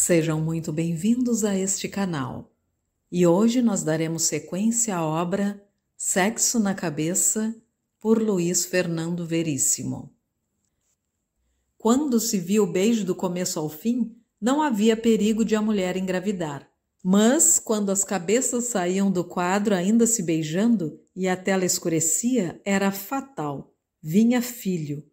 Sejam muito bem-vindos a este canal. E hoje nós daremos sequência à obra Sexo na Cabeça, por Luiz Fernando Veríssimo. Quando se viu o beijo do começo ao fim, não havia perigo de a mulher engravidar. Mas, quando as cabeças saíam do quadro ainda se beijando e a tela escurecia, era fatal. Vinha filho.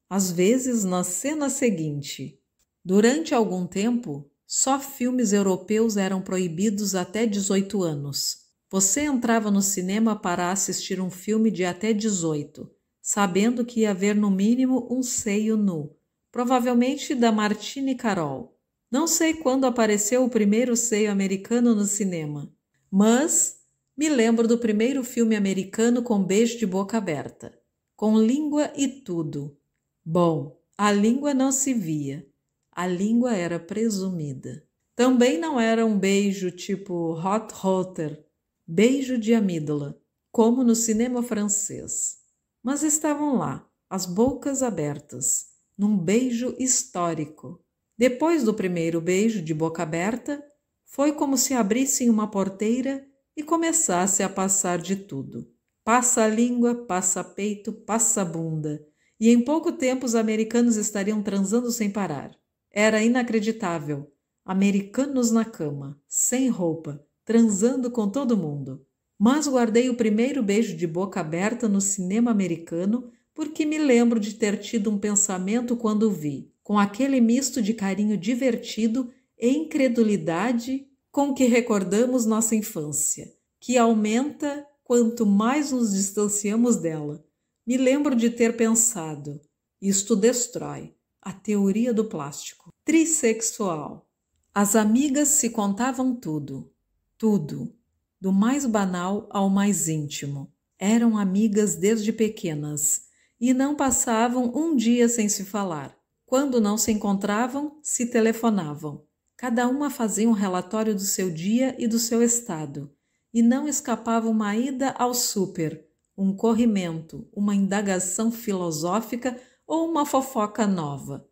Às vezes, na cena seguinte. Durante algum tempo, só filmes europeus eram proibidos até 18 anos. Você entrava no cinema para assistir um filme de até 18, sabendo que ia haver no mínimo um seio nu, provavelmente da Martine Carol. Não sei quando apareceu o primeiro seio americano no cinema, mas me lembro do primeiro filme americano com beijo de boca aberta, com língua e tudo. Bom, a língua não se via. A língua era presumida. Também não era um beijo tipo hot rotter, beijo de amígdala, como no cinema francês. Mas estavam lá, as bocas abertas, num beijo histórico. Depois do primeiro beijo de boca aberta, foi como se abrissem uma porteira e começasse a passar de tudo. Passa a língua, passa peito, passa bunda. E em pouco tempo os americanos estariam transando sem parar. Era inacreditável. Americanos na cama, sem roupa, transando com todo mundo. Mas guardei o primeiro beijo de boca aberta no cinema americano porque me lembro de ter tido um pensamento quando o vi, com aquele misto de carinho divertido e incredulidade com que recordamos nossa infância, que aumenta quanto mais nos distanciamos dela. Me lembro de ter pensado, isto destrói. A teoria do plástico. Trissexual. As amigas se contavam tudo, tudo, do mais banal ao mais íntimo. Eram amigas desde pequenas e não passavam um dia sem se falar. Quando não se encontravam, se telefonavam. Cada uma fazia um relatório do seu dia e do seu estado, e não escapava uma ida ao súper, um corrimento, uma indagação filosófica ou uma fofoca nova.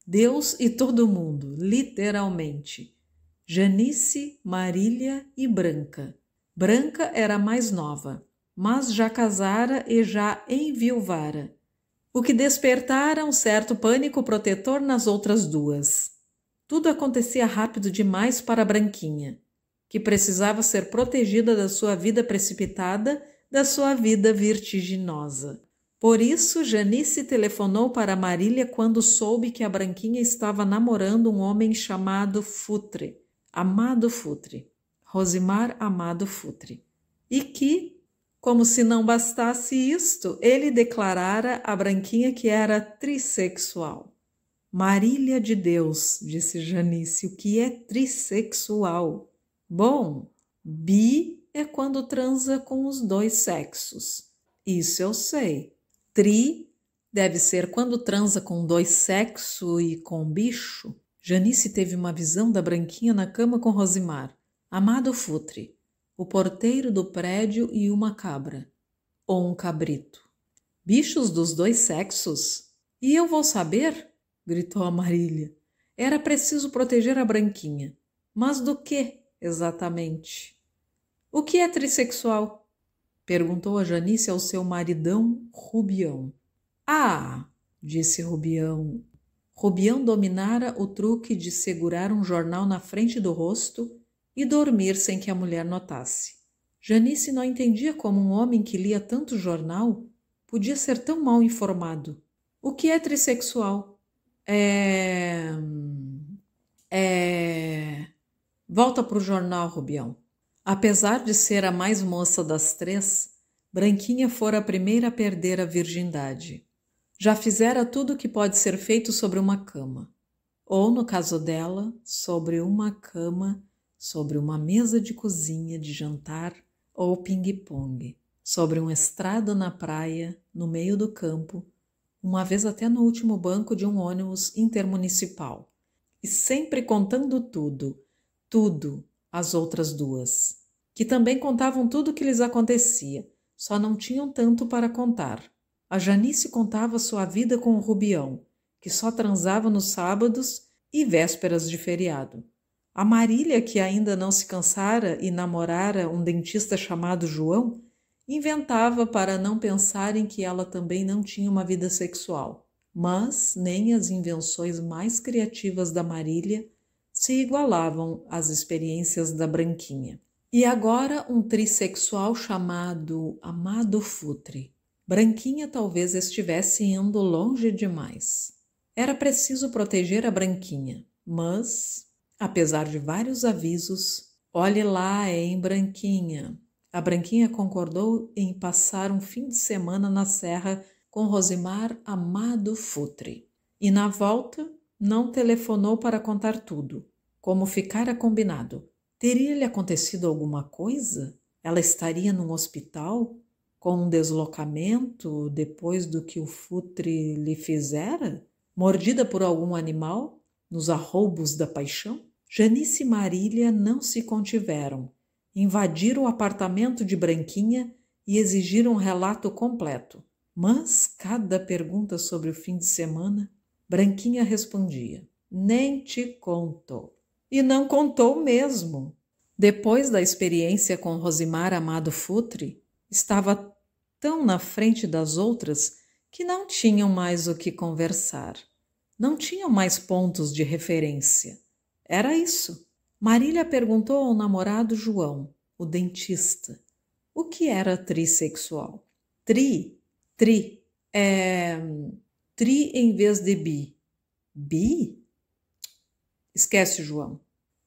Deus e todo mundo, literalmente. Janice, Marília e Branca. Branca era a mais nova, mas já casara e já enviuvara, o que despertara um certo pânico protetor nas outras duas. Tudo acontecia rápido demais para a Branquinha, que precisava ser protegida da sua vida precipitada, da sua vida vertiginosa. Por isso, Janice telefonou para Marília quando soube que a Branquinha estava namorando um homem chamado Futre, Amado Futre, Rosimar Amado Futre, e que, como se não bastasse isto, ele declarara a Branquinha que era trissexual. Marília de Deus, disse Janice, o que é trissexual? Bom, bi é quando transa com os dois sexos. Isso eu sei. Tri deve ser quando transa com dois sexos e com bicho. Janice teve uma visão da Branquinha na cama com Rosimar, Amado Futre, o porteiro do prédio e uma cabra, ou um cabrito. Bichos dos dois sexos? E eu vou saber? Gritou a Marília. Era preciso proteger a Branquinha. Mas do que, exatamente? O que é trissexual? Perguntou a Janice ao seu maridão Rubião. Ah, disse Rubião. Rubião dominara o truque de segurar um jornal na frente do rosto e dormir sem que a mulher notasse. Janice não entendia como um homem que lia tanto jornal podia ser tão mal informado. O que é trissexual? Volta para o jornal, Rubião. Apesar de ser a mais moça das três, Branquinha fora a primeira a perder a virgindade. Já fizera tudo o que pode ser feito sobre uma cama. Ou, no caso dela, sobre uma cama, sobre uma mesa de cozinha, de jantar ou ping-pong, sobre um estrado na praia, no meio do campo, uma vez até no último banco de um ônibus intermunicipal. E sempre contando tudo, as outras duas, que também contavam tudo o que lhes acontecia, só não tinham tanto para contar. A Janice contava sua vida com o Rubião, que só transava nos sábados e vésperas de feriado. A Marília, que ainda não se cansara e namorara um dentista chamado João, inventava para não pensarem que ela também não tinha uma vida sexual. Mas nem as invenções mais criativas da Marília se igualavam às experiências da Branquinha. E agora um trissexual chamado Amado Futre. Branquinha talvez estivesse indo longe demais. Era preciso proteger a Branquinha, mas, apesar de vários avisos, olhe lá, hein, Branquinha. A Branquinha concordou em passar um fim de semana na serra com Rosimar Amado Futre. E na volta, não telefonou para contar tudo, como ficara combinado. Teria-lhe acontecido alguma coisa? Ela estaria num hospital, com um deslocamento depois do que o Futre lhe fizera? Mordida por algum animal, nos arroubos da paixão? Janice e Marília não se contiveram. Invadiram o apartamento de Branquinha e exigiram um relato completo. Mas cada pergunta sobre o fim de semana, Branquinha respondia: nem te conto. E não contou mesmo. Depois da experiência com Rosimar Amado Futre, estava tão na frente das outras que não tinham mais o que conversar. Não tinham mais pontos de referência. Era isso. Marília perguntou ao namorado João, o dentista, o que era trissexual. Tri é tri em vez de bi. Bi? Esquece, João.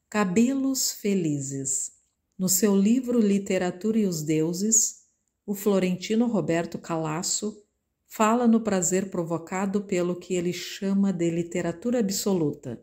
Cabelos Felizes. No seu livro Literatura e os Deuses, o florentino Roberto Calasso fala no prazer provocado pelo que ele chama de literatura absoluta,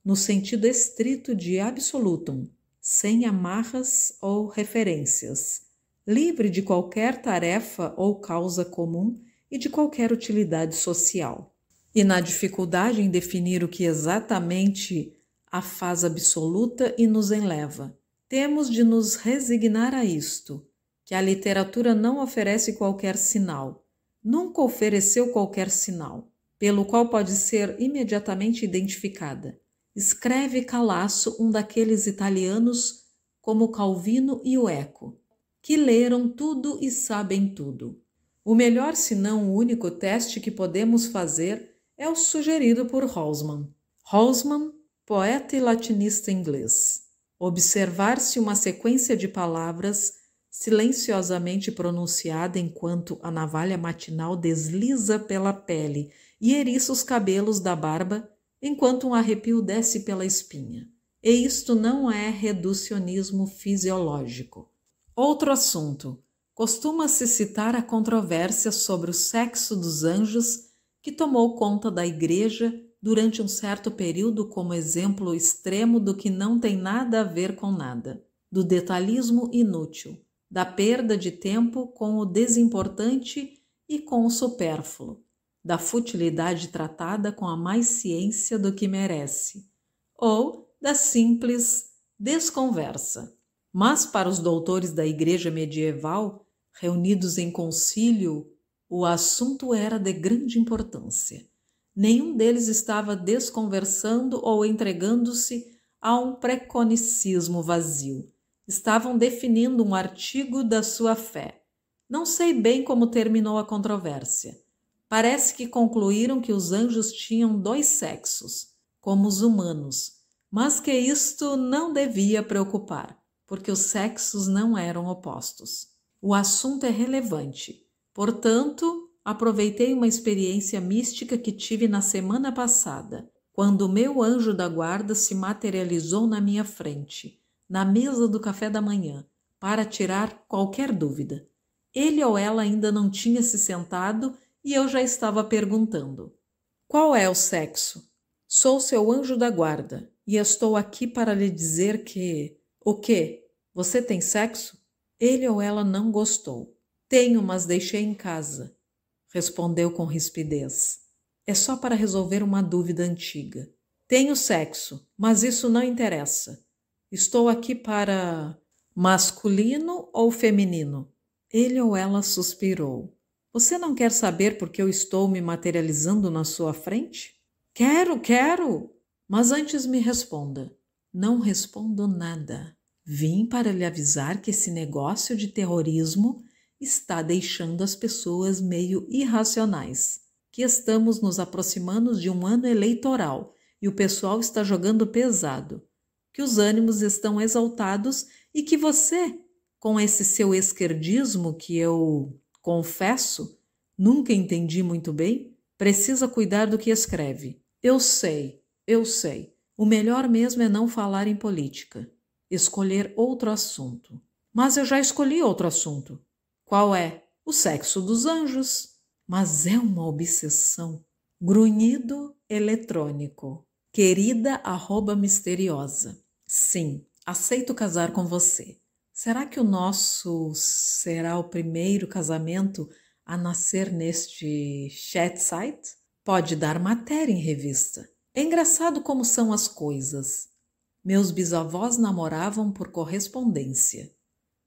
no sentido estrito de absolutum, sem amarras ou referências, livre de qualquer tarefa ou causa comum e de qualquer utilidade social. E na dificuldade em definir o que exatamente a faz absoluta e nos enleva, temos de nos resignar a isto, que a literatura não oferece qualquer sinal, nunca ofereceu qualquer sinal, pelo qual pode ser imediatamente identificada. Escreve Calasso, um daqueles italianos como Calvino e o Eco, que leram tudo e sabem tudo. O melhor, se não o único teste que podemos fazer é o sugerido por Haussmann. Haussmann, poeta e latinista inglês. Observar se uma sequência de palavras silenciosamente pronunciada enquanto a navalha matinal desliza pela pele e eriça os cabelos da barba enquanto um arrepio desce pela espinha. E isto não é reducionismo fisiológico. Outro assunto. Costuma-se citar a controvérsia sobre o sexo dos anjos que tomou conta da Igreja durante um certo período como exemplo extremo do que não tem nada a ver com nada, do detalhismo inútil, da perda de tempo com o desimportante e com o supérfluo, da futilidade tratada com a mais ciência do que merece, ou da simples desconversa. Mas para os doutores da Igreja medieval, reunidos em concílio, o assunto era de grande importância. Nenhum deles estava desconversando ou entregando-se a um preconicismo vazio. Estavam definindo um artigo da sua fé. Não sei bem como terminou a controvérsia. Parece que concluíram que os anjos tinham 2 sexos, como os humanos, mas que isto não devia preocupar, porque os sexos não eram opostos. O assunto é relevante. Portanto, aproveitei uma experiência mística que tive na semana passada, quando o meu anjo da guarda se materializou na minha frente, na mesa do café da manhã, para tirar qualquer dúvida. Ele ou ela ainda não tinha se sentado e eu já estava perguntando: qual é o sexo? Sou seu anjo da guarda e estou aqui para lhe dizer que... O quê? Você tem sexo? Ele ou ela não gostou. Tenho, mas deixei em casa, respondeu com rispidez. É só para resolver uma dúvida antiga. Tenho sexo, mas isso não interessa. Estou aqui para... masculino ou feminino? Ele ou ela suspirou. Você não quer saber por que eu estou me materializando na sua frente? Quero! Mas antes me responda. Não respondo nada. Vim para lhe avisar que esse negócio de terrorismo está deixando as pessoas meio irracionais, que estamos nos aproximando de um ano eleitoral e o pessoal está jogando pesado, que os ânimos estão exaltados e que você, com esse seu esquerdismo que eu confesso, nunca entendi muito bem, precisa cuidar do que escreve. Eu sei. O melhor mesmo é não falar em política. Escolher outro assunto. Mas eu já escolhi outro assunto. Qual é? O sexo dos anjos. Mas é uma obsessão. Grunhido eletrônico. Querida @misteriosa. Sim, aceito casar com você. Será que o nosso será o primeiro casamento a nascer neste chat site? Pode dar matéria em revista. É engraçado como são as coisas. Meus bisavós namoravam por correspondência.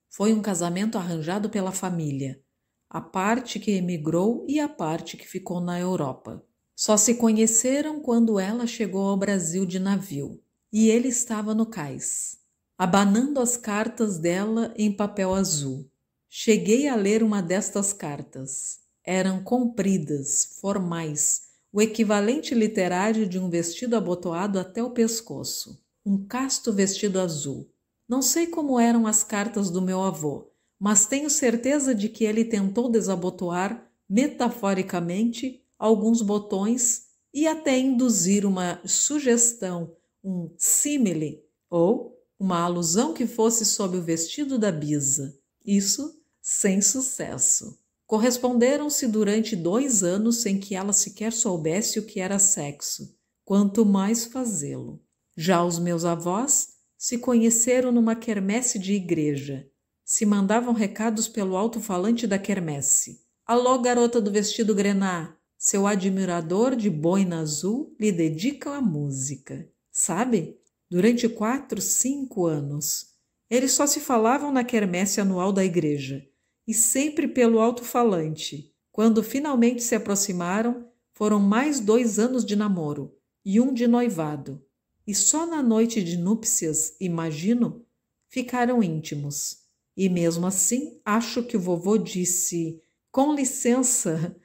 Foi um casamento arranjado pela família, a parte que emigrou e a parte que ficou na Europa. Só se conheceram quando ela chegou ao Brasil de navio, e ele estava no cais, abanando as cartas dela em papel azul. Cheguei a ler uma destas cartas. Eram compridas, formais, o equivalente literário de um vestido abotoado até o pescoço. Um casto vestido azul. Não sei como eram as cartas do meu avô, mas tenho certeza de que ele tentou desabotoar, metaforicamente, alguns botões e até induzir uma sugestão, um símile ou uma alusão que fosse sob o vestido da bisa. Isso sem sucesso. Corresponderam-se durante 2 anos sem que ela sequer soubesse o que era sexo, quanto mais fazê-lo. Já os meus avós se conheceram numa quermesse de igreja. Se mandavam recados pelo alto-falante da quermesse. Alô, garota do vestido grená, seu admirador de boina azul lhe dedica a música. Sabe? Durante 4, 5 anos. Eles só se falavam na quermesse anual da igreja. E sempre pelo alto-falante. Quando finalmente se aproximaram, foram mais 2 anos de namoro e 1 de noivado. E só na noite de núpcias, imagino, ficaram íntimos. E mesmo assim, acho que o vovô disse, com licença,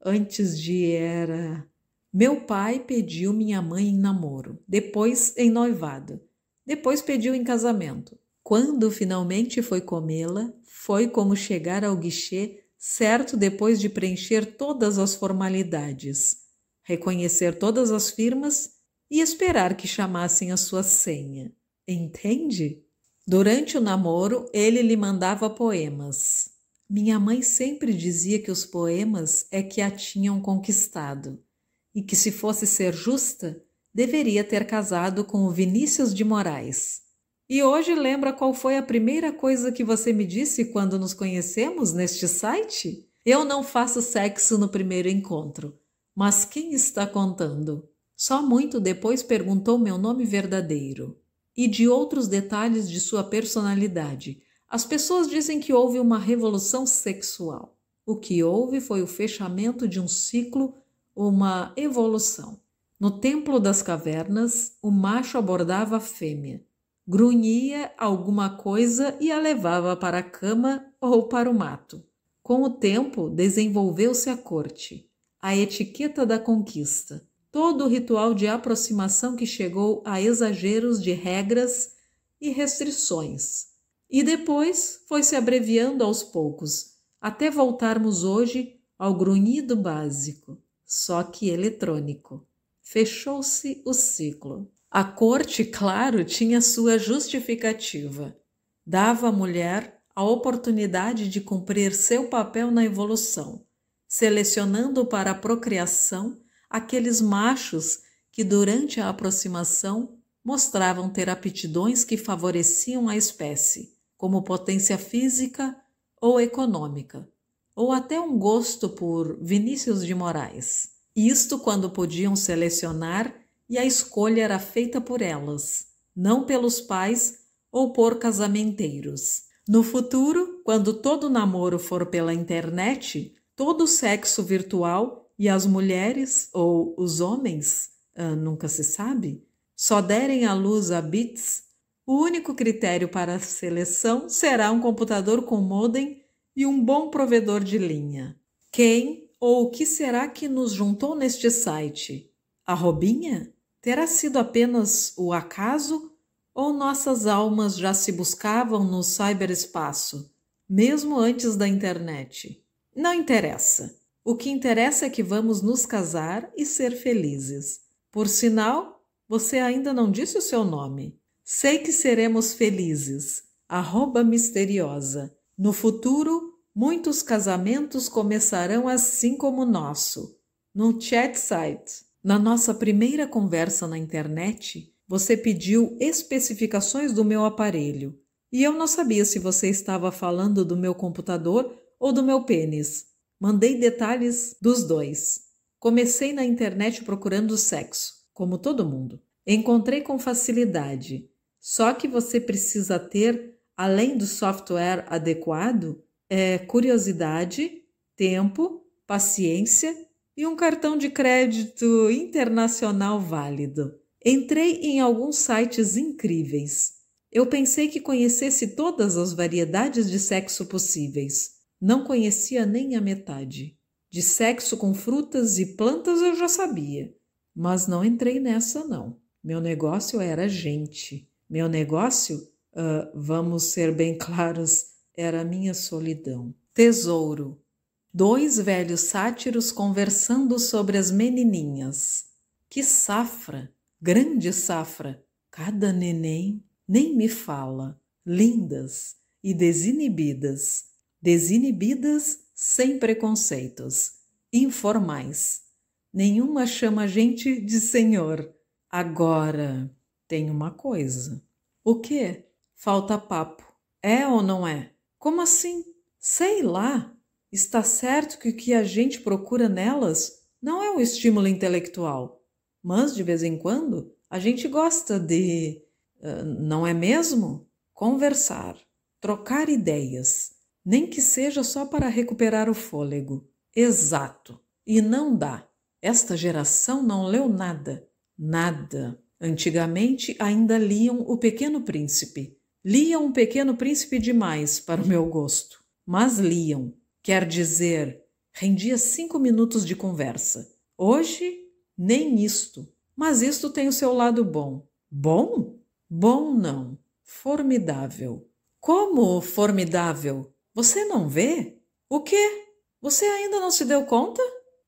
antes de era... Meu pai pediu minha mãe em namoro, depois em noivado, depois pediu em casamento. Quando finalmente foi comê-la, foi como chegar ao guichê certo depois de preencher todas as formalidades, reconhecer todas as firmas e esperar que chamassem a sua senha. Entende? Durante o namoro, ele lhe mandava poemas. Minha mãe sempre dizia que os poemas é que a tinham conquistado e que, se fosse ser justa, deveria ter casado com o Vinícius de Moraes. E hoje lembra qual foi a primeira coisa que você me disse quando nos conhecemos neste site? Eu não faço sexo no primeiro encontro. Mas quem está contando? Só muito depois perguntou meu nome verdadeiro e de outros detalhes de sua personalidade. As pessoas dizem que houve uma revolução sexual. O que houve foi o fechamento de um ciclo, uma evolução. No templo das cavernas, o macho abordava a fêmea. Grunhia alguma coisa e a levava para a cama ou para o mato. Com o tempo, desenvolveu-se a corte, a etiqueta da conquista, todo o ritual de aproximação que chegou a exageros de regras e restrições. E depois foi se abreviando aos poucos, até voltarmos hoje ao grunhido básico, só que eletrônico. Fechou-se o ciclo. A corte, claro, tinha sua justificativa. Dava à mulher a oportunidade de cumprir seu papel na evolução, selecionando para a procriação aqueles machos que durante a aproximação mostravam ter aptidões que favoreciam a espécie, como potência física ou econômica, ou até um gosto por Vinícius de Moraes. Isto quando podiam selecionar e a escolha era feita por elas, não pelos pais ou por casamenteiros. No futuro, quando todo namoro for pela internet, todo sexo virtual e as mulheres ou os homens, nunca se sabe, só derem à luz a bits, o único critério para a seleção será um computador com modem e um bom provedor de linha. Quem ou o que será que nos juntou neste site? A Robinha? Terá sido apenas o acaso ou nossas almas já se buscavam no cyberespaço, mesmo antes da internet? Não interessa. O que interessa é que vamos nos casar e ser felizes. Por sinal, você ainda não disse o seu nome. Sei que seremos felizes. @misteriosa. No futuro, muitos casamentos começarão assim como o nosso, num chat site. Na nossa primeira conversa na internet, você pediu especificações do meu aparelho e eu não sabia se você estava falando do meu computador ou do meu pênis. Mandei detalhes dos dois. Comecei na internet procurando sexo, como todo mundo. Encontrei com facilidade. Só que você precisa ter, além do software adequado, curiosidade, tempo, paciência e um cartão de crédito internacional válido. Entrei em alguns sites incríveis. Eu pensei que conhecesse todas as variedades de sexo possíveis. Não conhecia nem a metade. De sexo com frutas e plantas eu já sabia. Mas não entrei nessa, não. Meu negócio era gente. Meu negócio, vamos ser bem claros, era a minha solidão. Tesouro. 2 velhos sátiros conversando sobre as menininhas. Que safra! Grande safra! Cada neném nem me fala. Lindas e desinibidas. Desinibidas sem preconceitos. Informais. Nenhuma chama a gente de senhor. Agora, tem uma coisa. O quê? Falta papo. É ou não é? Como assim? Sei lá. Está certo que o que a gente procura nelas não é o estímulo intelectual, mas de vez em quando a gente gosta de, não é mesmo? Conversar, trocar ideias, nem que seja só para recuperar o fôlego. Exato. E não dá. Esta geração não leu nada. Nada. Antigamente ainda liam O Pequeno Príncipe. Liam O Pequeno Príncipe demais para o meu gosto, mas liam. Quer dizer, rendia 5 minutos de conversa. Hoje, nem isto. Mas isto tem o seu lado bom. Bom? Bom não. Formidável. Como formidável? Você não vê? O quê? Você ainda não se deu conta?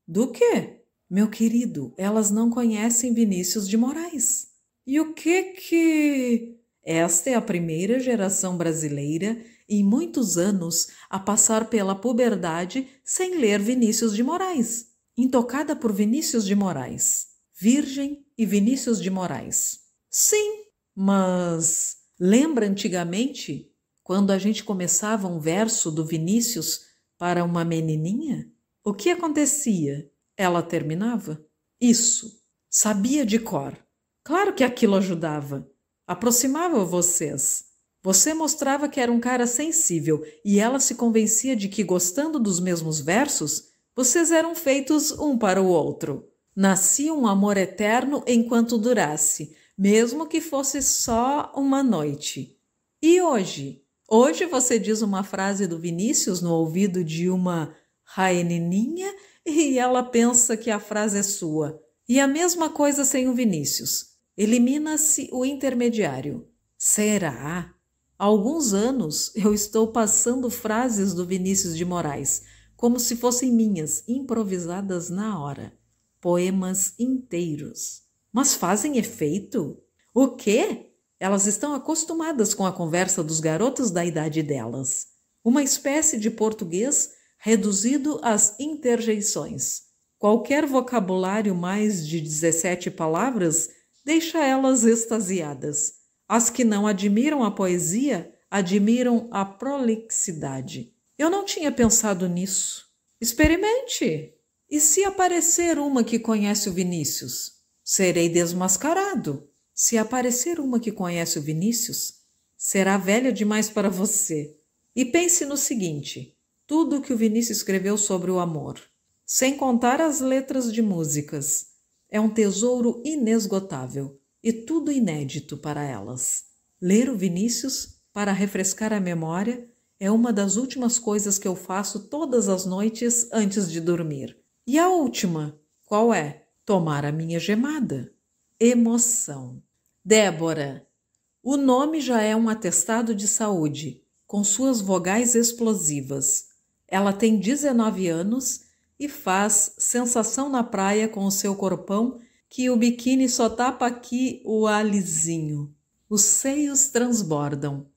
Do quê? Meu querido, elas não conhecem Vinícius de Moraes. E o que... Esta é a primeira geração brasileira em muitos anos a passar pela puberdade sem ler Vinícius de Moraes. Intocada por Vinícius de Moraes. Virgem e Vinícius de Moraes. Sim, mas lembra antigamente quando a gente começava um verso do Vinícius para uma menininha? O que acontecia? Ela terminava? Isso. Sabia de cor. Claro que aquilo ajudava. Aproximava vocês. Você mostrava que era um cara sensível e ela se convencia de que, gostando dos mesmos versos, vocês eram feitos um para o outro. Nascia um amor eterno enquanto durasse, mesmo que fosse só uma noite. E hoje? Hoje você diz uma frase do Vinícius no ouvido de uma raenininha e ela pensa que a frase é sua. E a mesma coisa sem o Vinícius. Elimina-se o intermediário. Será? Há alguns anos eu estou passando frases do Vinícius de Moraes, como se fossem minhas, improvisadas na hora. Poemas inteiros. Mas fazem efeito? O quê? Elas estão acostumadas com a conversa dos garotos da idade delas. Uma espécie de português reduzido às interjeições. Qualquer vocabulário mais de 17 palavras deixa elas extasiadas. As que não admiram a poesia, admiram a prolixidade. Eu não tinha pensado nisso. Experimente. E se aparecer uma que conhece o Vinícius? Serei desmascarado. Se aparecer uma que conhece o Vinícius, será velha demais para você. E pense no seguinte, tudo o que o Vinícius escreveu sobre o amor, sem contar as letras de músicas, é um tesouro inesgotável. e tudo inédito para elas. Ler o Vinícius, para refrescar a memória, é uma das últimas coisas que eu faço todas as noites antes de dormir. E a última, qual é? Tomar a minha gemada. Emoção. Débora. O nome já é um atestado de saúde, com suas vogais explosivas. Ela tem 19 anos e faz sensação na praia com o seu corpão que o biquíni só tapa aqui o alizinho. Os seios transbordam.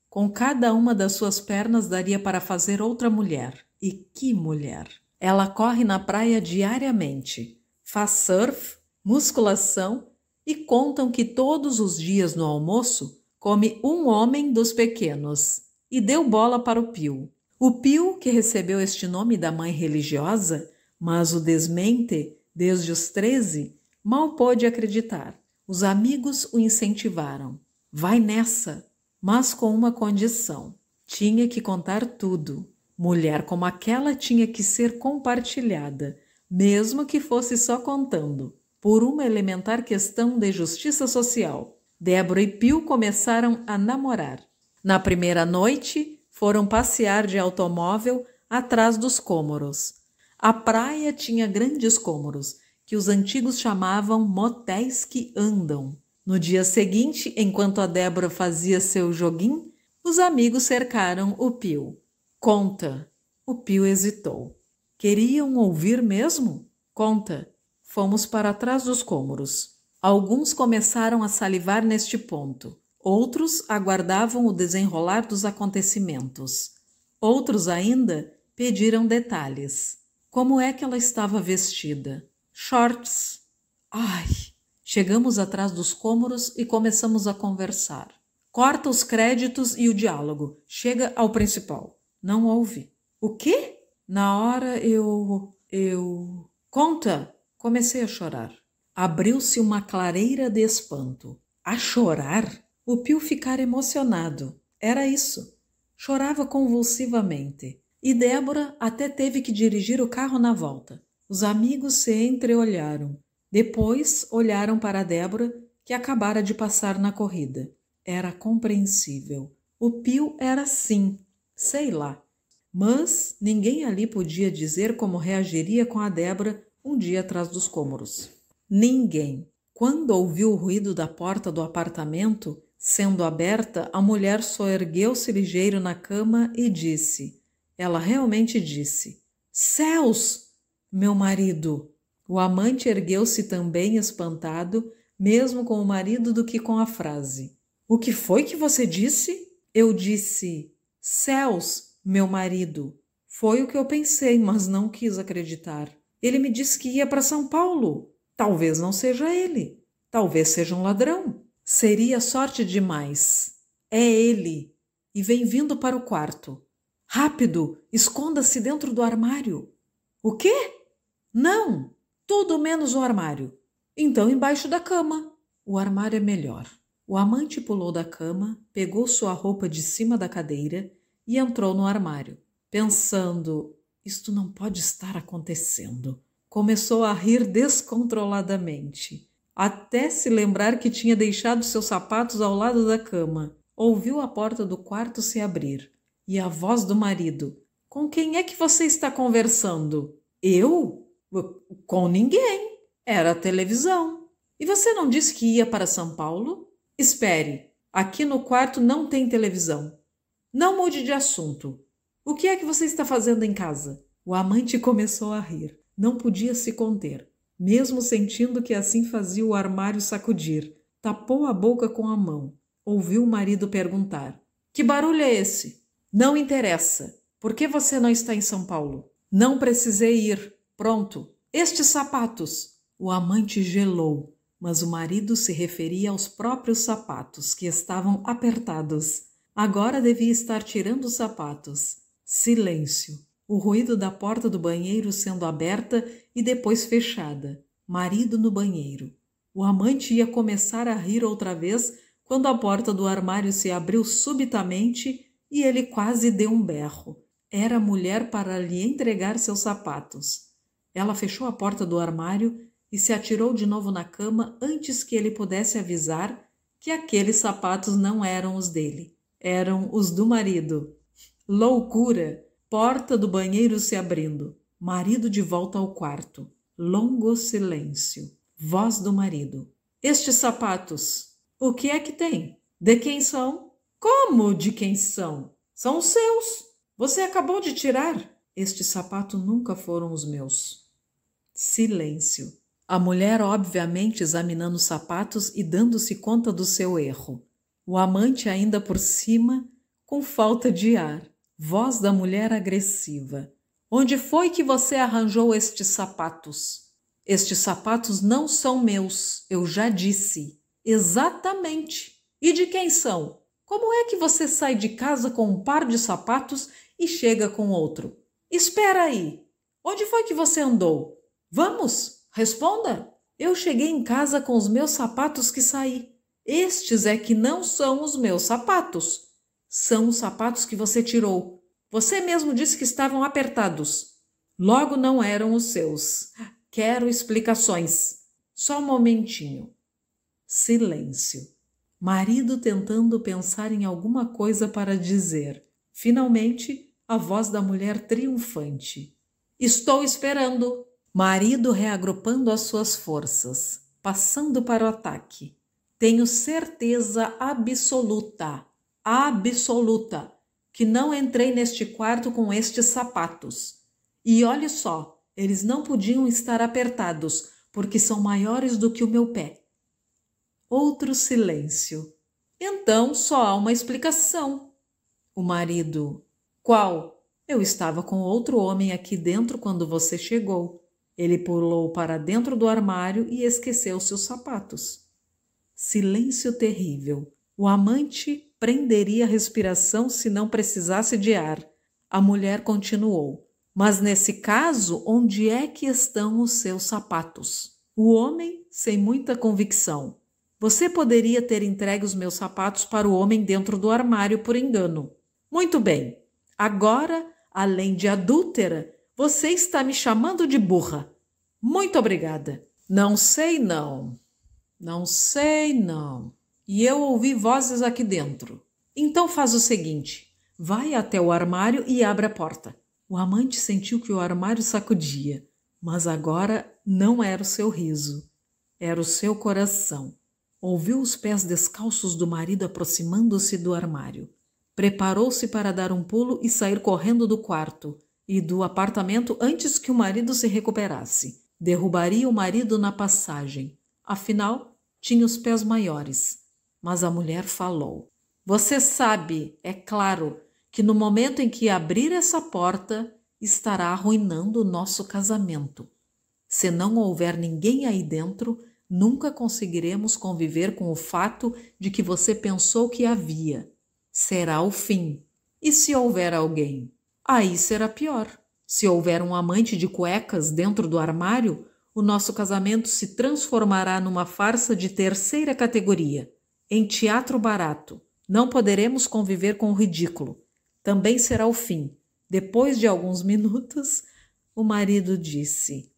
Com cada uma das suas pernas daria para fazer outra mulher. E que mulher! Ela corre na praia diariamente, faz surf, musculação e contam que todos os dias no almoço come um homem dos pequenos. E deu bola para o Pio. O Pio, que recebeu este nome da mãe religiosa, mas o desmente, desde os 13, mal pôde acreditar. Os amigos o incentivaram. Vai nessa, mas com uma condição. Tinha que contar tudo. Mulher como aquela tinha que ser compartilhada, mesmo que fosse só contando, por uma elementar questão de justiça social. Débora e Pio começaram a namorar. Na primeira noite, foram passear de automóvel atrás dos cômoros. A praia tinha grandes cômoros, que os antigos chamavam motéis que andam. No dia seguinte, enquanto a Débora fazia seu joguinho, os amigos cercaram o Pio. Conta. O Pio hesitou. Queriam ouvir mesmo? Conta. Fomos para trás dos cômoros. Alguns começaram a salivar neste ponto. Outros aguardavam o desenrolar dos acontecimentos. Outros ainda pediram detalhes. Como é que ela estava vestida? Shorts. Ai! Chegamos atrás dos cômoros e começamos a conversar. Corta os créditos e o diálogo. Chega ao principal. Não houve. O quê? Na hora eu... Conta! Comecei a chorar. Abriu-se uma clareira de espanto. A chorar? O Pio ficara emocionado. Era isso. Chorava convulsivamente. E Débora até teve que dirigir o carro na volta. Os amigos se entreolharam. Depois olharam para Débora, que acabara de passar na corrida. Era compreensível. O Pio era assim, sei lá. Mas ninguém ali podia dizer como reagiria com a Débora um dia atrás dos cômoros. Ninguém. Quando ouviu o ruído da porta do apartamento sendo aberta, a mulher soergueu-se ligeiro na cama e disse, ela realmente disse, céus, meu marido! O amante ergueu-se também espantado, mesmo com o marido do que com a frase. O que foi que você disse? Eu disse, céus, meu marido. Foi o que eu pensei, mas não quis acreditar. Ele me disse que ia para São Paulo. Talvez não seja ele. Talvez seja um ladrão. Seria sorte demais. É ele. E vem vindo para o quarto. Rápido, esconda-se dentro do armário. O quê? Não, tudo menos o armário. Então embaixo da cama. O armário é melhor. O amante pulou da cama, pegou sua roupa de cima da cadeira e entrou no armário, pensando, isto não pode estar acontecendo. Começou a rir descontroladamente, até se lembrar que tinha deixado seus sapatos ao lado da cama. Ouviu a porta do quarto se abrir e a voz do marido. Com quem é que você está conversando? Eu? Com ninguém. Era a televisão. E você não disse que ia para São Paulo? Espere, aqui no quarto não tem televisão. Não mude de assunto. O que é que você está fazendo em casa? O amante começou a rir. Não podia se conter, mesmo sentindo que assim fazia o armário sacudir. Tapou a boca com a mão. Ouviu o marido perguntar. Que barulho é esse? Não interessa. Por que você não está em São Paulo? Não precisei ir. Pronto. Estes sapatos. O amante gelou, mas o marido se referia aos próprios sapatos, que estavam apertados. Agora devia estar tirando os sapatos. Silêncio. O ruído da porta do banheiro sendo aberta e depois fechada. Marido no banheiro. O amante ia começar a rir outra vez quando a porta do armário se abriu subitamente e ele quase deu um berro. Era a mulher para lhe entregar seus sapatos. Ela fechou a porta do armário e se atirou de novo na cama antes que ele pudesse avisar que aqueles sapatos não eram os dele, eram os do marido. Loucura! Porta do banheiro se abrindo. Marido de volta ao quarto. Longo silêncio. Voz do marido. Estes sapatos, o que é que tem? De quem são? Como de quem são? São os seus. Você acabou de tirar. Estes sapatos nunca foram os meus. Silêncio. A mulher obviamente examinando os sapatos e dando-se conta do seu erro. O amante ainda por cima, com falta de ar. Voz da mulher agressiva. Onde foi que você arranjou estes sapatos? Estes sapatos não são meus, eu já disse. Exatamente. E de quem são? Como é que você sai de casa com um par de sapatos e chega com outro? Espera aí. Onde foi que você andou? Vamos, responda. Eu cheguei em casa com os meus sapatos que saí. Estes é que não são os meus sapatos. São os sapatos que você tirou. Você mesmo disse que estavam apertados. Logo não eram os seus. Quero explicações. Só um momentinho. Silêncio. Marido tentando pensar em alguma coisa para dizer. Finalmente, a voz da mulher triunfante. Estou esperando. Marido reagrupando as suas forças, passando para o ataque. Tenho certeza absoluta, que não entrei neste quarto com estes sapatos. E olhe só, eles não podiam estar apertados, porque são maiores do que o meu pé. Outro silêncio. Então só há uma explicação. O marido. Qual? Eu estava com outro homem aqui dentro quando você chegou. Ele pulou para dentro do armário e esqueceu seus sapatos. Silêncio terrível. O amante prenderia a respiração se não precisasse de ar. A mulher continuou. Mas nesse caso, onde é que estão os seus sapatos? O homem, sem muita convicção. Você poderia ter entregue os meus sapatos para o homem dentro do armário por engano. Muito bem. Agora, além de adúltera, você está me chamando de burra. Muito obrigada. Não sei não. Não sei não. E eu ouvi vozes aqui dentro. Então faz o seguinte. Vai até o armário e abre a porta. O amante sentiu que o armário sacudia. Mas agora não era o seu riso. Era o seu coração. Ouviu os pés descalços do marido aproximando-se do armário. Preparou-se para dar um pulo e sair correndo do quarto e do apartamento antes que o marido se recuperasse. Derrubaria o marido na passagem. Afinal, tinha os pés maiores. Mas a mulher falou. Você sabe, é claro, que no momento em que abrir essa porta, estará arruinando o nosso casamento. Se não houver ninguém aí dentro, nunca conseguiremos conviver com o fato de que você pensou que havia. Será o fim. E se houver alguém? Aí será pior. Se houver um amante de cuecas dentro do armário, o nosso casamento se transformará numa farsa de terceira categoria. Em teatro barato. Não poderemos conviver com o ridículo. Também será o fim. Depois de alguns minutos, o marido disse: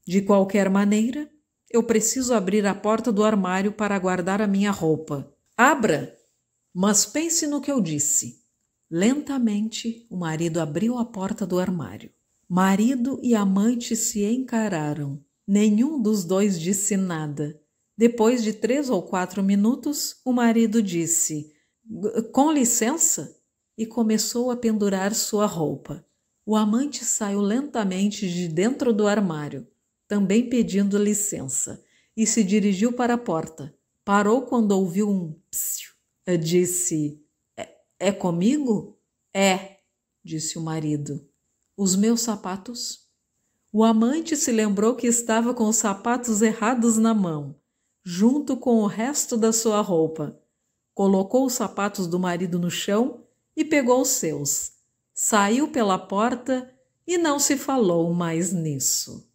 de qualquer maneira, eu preciso abrir a porta do armário para guardar a minha roupa. Abra! Mas pense no que eu disse. Lentamente, o marido abriu a porta do armário. Marido e amante se encararam. Nenhum dos dois disse nada. Depois de 3 ou 4 minutos, o marido disse: com licença? E começou a pendurar sua roupa. O amante saiu lentamente de dentro do armário, também pedindo licença, e se dirigiu para a porta. Parou quando ouviu um psiu. Disse: é comigo? É, disse o marido. Os meus sapatos? O amante se lembrou que estava com os sapatos errados na mão, junto com o resto da sua roupa. Colocou os sapatos do marido no chão e pegou os seus. Saiu pela porta e não se falou mais nisso.